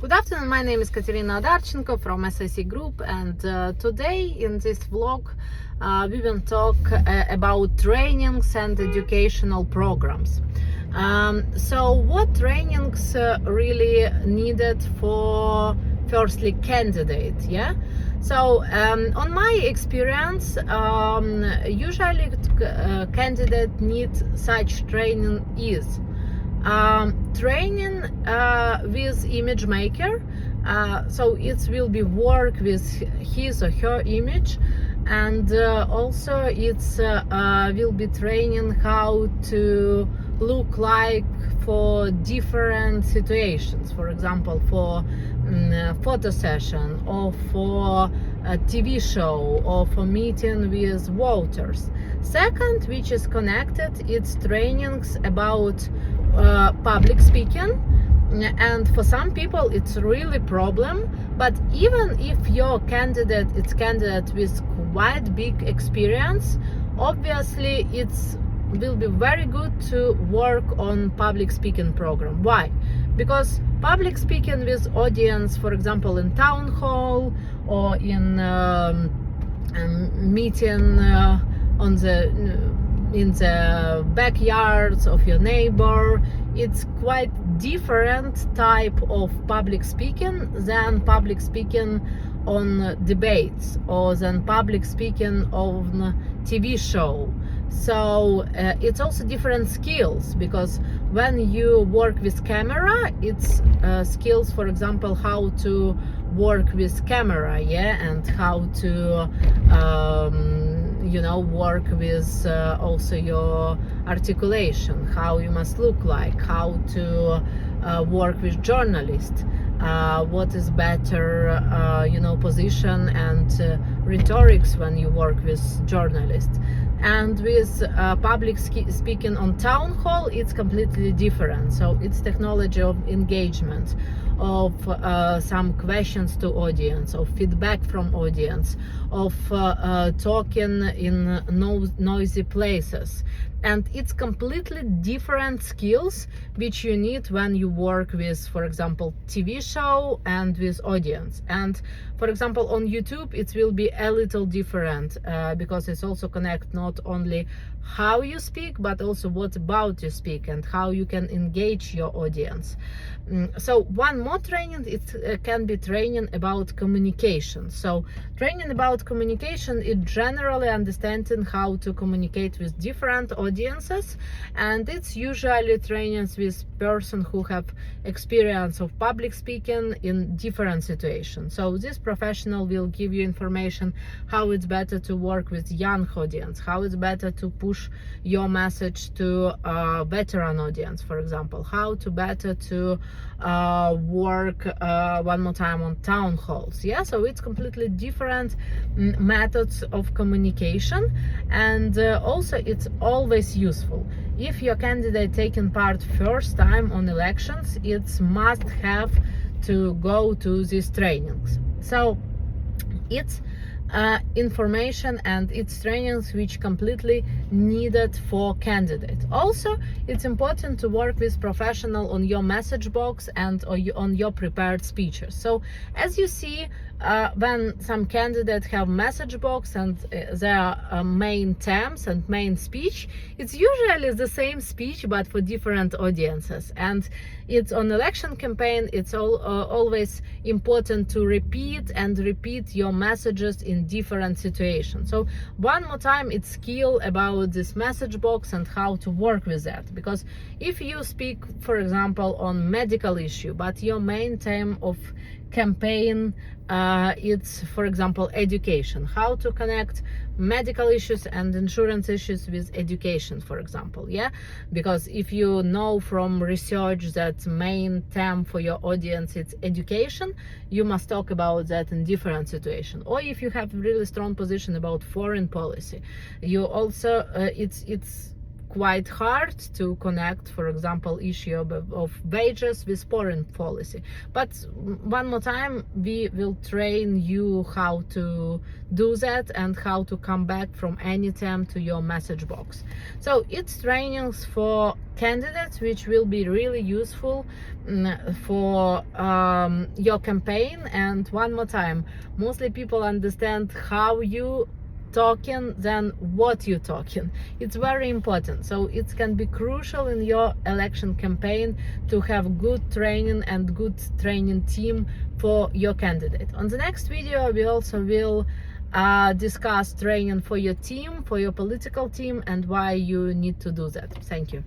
Good afternoon, my name is Katerina Adarchenko from SIC Group, and today in this vlog we will talk about trainings and educational programs. So what trainings really needed for firstly candidate, yeah? So on my experience, usually candidate need such training is training with image maker, so it will be work with his or her image, and also it's will be training how to look like for different situations, for example for photo session, or for a TV show, or for meeting with voters. Second, which is connected, it's trainings about public speaking, and for some people it's really problem. But even if your candidate is candidate with quite big experience, obviously it's will be very good to work on public speaking program. Why? Because public speaking with audience, for example in town hall or in meeting on the in the backyards of your neighbor, it's quite different type of public speaking than public speaking on debates, or than public speaking on TV show. So it's also different skills, because when you work with camera, it's skills, for example, how to work with camera, yeah, and how to work with also your articulation, how you must look like, how to work with journalists, what is better position and rhetorics when you work with journalists. And with public speaking on town hall, it's completely different. So it's technology of engagement, of some questions to audience, of feedback from audience, of talking in noisy places. And it's completely different skills which you need when you work with, for example, TV show and with audience. And for example on YouTube it will be a little different, because it's also connect not only how you speak, but also what about you speak and how you can engage your audience. So one more training, it can be training about communication. So training about communication is generally understanding how to communicate with different audiences, and it's usually trainings with person who have experience of public speaking in different situations. So this professional will give you information how it's better to work with young audience, how it's better to push your message to a veteran audience, for example, how to better to work one more time on town halls. Yeah, so it's completely different methods of communication, and also it's always useful. If your candidate taking part first time on elections, it's must have to go to these trainings. So it's information and it's trainings which completely needed for candidate. Also, it's important to work with professional on your message box and on your prepared speeches. So as you see, when some candidates have message box and their main themes and main speech, it's usually the same speech but for different audiences. And it's on election campaign, it's always important to repeat your messages in different situations. So one more time, it's skill about this message box and how to work with that. Because if you speak, for example, on medical issue, but your main theme of campaign it's, for example, education, how to connect medical issues and insurance issues with education, for example, yeah, because if you know from research that main theme for your audience it's education, you must talk about that in different situation. Or if you have really strong position about foreign policy, you also it's quite hard to connect, for example, issue of wages with foreign policy. But one more time, we will train you how to do that and how to come back from any term to your message box. So it's trainings for candidates which will be really useful for your campaign. And one more time, mostly people understand how you talking than what you talking. It's very important, so it can be crucial in your election campaign to have good training and good training team for your candidate. On the next video we also will discuss training for your team, for your political team, and why you need to do that. Thank you.